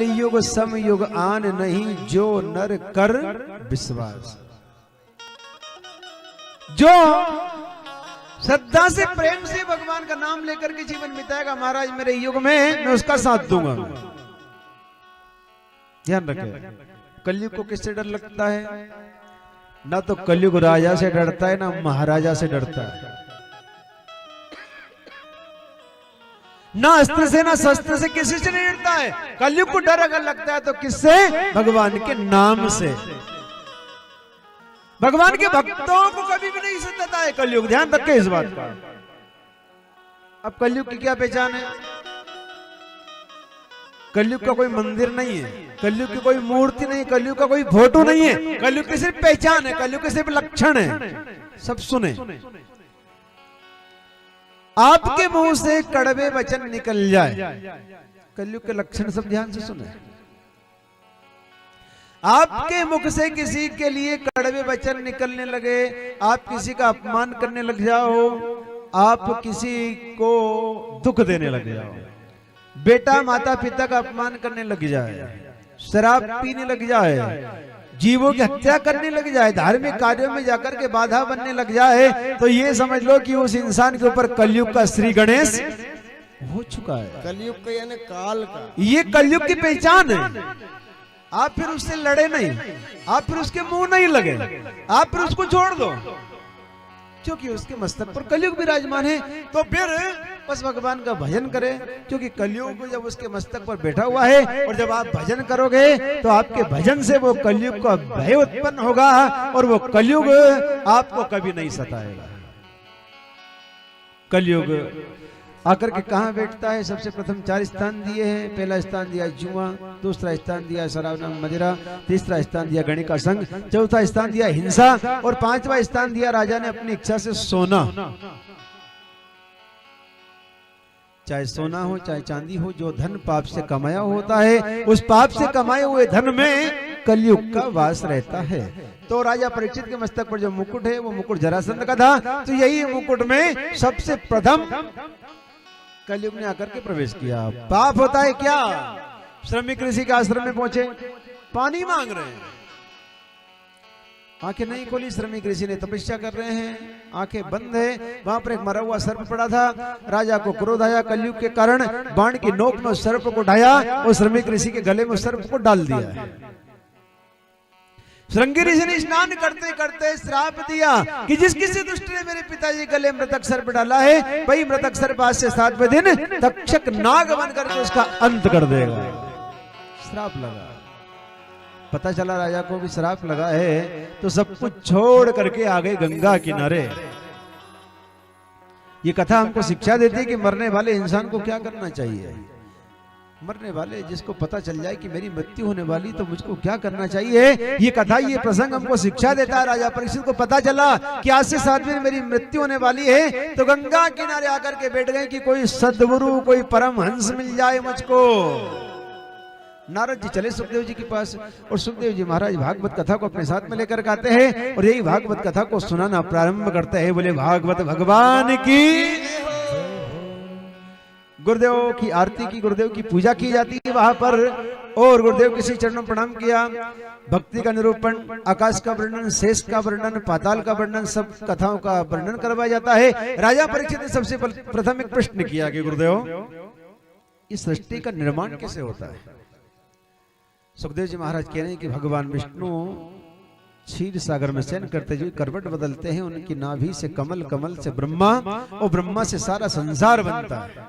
कलयुग समयुग आन नहीं, जो नर कर विश्वास। जो श्रद्धा से प्रेम से भगवान का नाम लेकर के जीवन बिताएगा, महाराज मेरे युग में मैं उसका साथ दूंगा। ध्यान रखें, कलयुग को किससे डर लगता है? ना तो कलयुग राजा से डरता है, ना महाराजा से डरता है, ना अस्त्र से ना शस्त्र से, किसी से नहीं डरता है। कलयुग को डर अगर लगता है तो किससे? भगवान के नाम से। भगवान के भक्तों को कभी भी नहीं सताता है कलयुग, ध्यान रखें इस बात का। अब कलयुग की क्या पहचान है? कलयुग का कोई मंदिर नहीं है, कलयुग की कोई मूर्ति नहीं, कलयुग का कोई फोटो नहीं है, कलयुग की सिर्फ पहचान है, कलयुग के सिर्फ लक्षण है। सब सुने, आपके मुंह से कड़वे वचन निकल जाए, कलयुग के लक्षण सब ध्यान से सुने। आपके मुख से किसी के लिए कड़वे वचन निकलने लगे, आप किसी का अपमान करने लग जाओ, आप किसी को दुख देने लग जाओ, बेटा माता पिता का अपमान करने लग जाए, शराब पीने लग जाए, जीवों की हत्या करने लग जाए, धार्मिक कार्यों में जाकर के बाधा बनने लग जाए, तो ये समझ लो कि उस इंसान के ऊपर कलयुग का श्री गणेश हो चुका है। कलयुग का यानी काल का, ये कलयुग की पहचान है। आप फिर उससे लड़े नहीं, आप फिर उसके मुंह नहीं लगे, आप फिर उसको छोड़ दो, क्योंकि उसके मस्तक पर कलयुग विराजमान है। तो फिर बस भगवान का भजन करें, क्योंकि कलयुग जब उसके मस्तक पर बैठा हुआ है, और जब आप भजन करोगे तो आपके भजन से वो कलयुग का भय उत्पन्न होगा, और वो कलयुग आपको कभी नहीं सताएगा। कलयुग आकर के कहाँ बैठता है? सबसे प्रथम 4 स्थान दिए हैं। पहला स्थान दिया जुआ, दूसरा स्थान दिया शराब नाम मदिरा, तीसरा स्थान दिया गणी का संग, चौथा स्थान दिया हिंसा, और 5वां स्थान दिया राजा ने अपनी इच्छा से सोना। चाहे सोना हो चाहे चांदी हो, जो धन पाप से कमाया होता है, उस पाप से कमाए हुए धन में कलयुग का वास रहता है। तो राजा परीक्षित के मस्तक पर जो मुकुट है, वो मुकुट जरासंध का था, तो यही मुकुट में सबसे प्रथम कलयुग ने आकर के प्रवेश किया। पाप होता है क्या? श्रमिक ऋषि के आश्रम में पहुंचे, पानी मांग रहे हैं, आंखें नहीं खोली, श्रमिक ऋषि ने तपस्या कर रहे हैं, आंखें बंद है। वहां पर एक मरा हुआ सर्प पड़ा था, राजा को क्रोध आया, कलयुग के कारण बाण की नोक में उस सर्प को उठाया और श्रमिक ऋषि के गले में उस सर्प को डाल दिया। श्रृंगी ऋषि ने स्नान करते करते श्राप दिया कि जिस किसी दुष्ट ने मेरे पिताजी गले मृतक सर्प डाला है, वही मृतक सर्प आज से 7वें दिन तक्षक नाग बन करके उसका अंत कर देगा। श्राप लगा, पता चला राजा को भी श्राप लगा है, तो सब कुछ छोड़ करके आ गए गंगा किनारे। ये कथा हमको शिक्षा देती है कि मरने वाले इंसान को क्या करना चाहिए। मरने वाले जिसको पता चल जाए कि मेरी मृत्यु होने वाली, तो मुझको क्या करना चाहिए, ये कथा ये प्रसंग हमको शिक्षा देता है। राजा परीक्षित को पता चला कि आज से 7 दिन मेरी मृत्यु होने वाली है, तो गंगा किनारे आकर के बैठ गए कि कोई सद्गुरु, कोई परमहंस मिल जाए मुझको। नारद जी चले सुखदेव जी के पास, और सुखदेव जी महाराज भागवत कथा को अपने साथ में लेकर आते हैं, और यही भागवत कथा को सुनाना प्रारंभ करते हैं। बोले भागवत भगवान की। गुरुदेव की आरती की, गुरुदेव की पूजा की जाती है वहां पर, और गुरुदेव के श्री चरणों प्रणाम किया। भक्ति का निरूपण, आकाश का वर्णन, शेष का वर्णन, पाताल का वर्णन, सब कथाओं का वर्णन करवाया जाता है। राजा परीक्षित ने सबसे प्रथम एक प्रश्न किया कि गुरुदेव, इस सृष्टि का निर्माण कैसे होता है? सुखदेव जी महाराज कह रहे हैं कि भगवान विष्णु क्षीर सागर में शयन करते हुए करवट बदलते हैं, उनकी नाभि से कमल, कमल से ब्रह्मा, और ब्रह्मा से सारा संसार बनता है।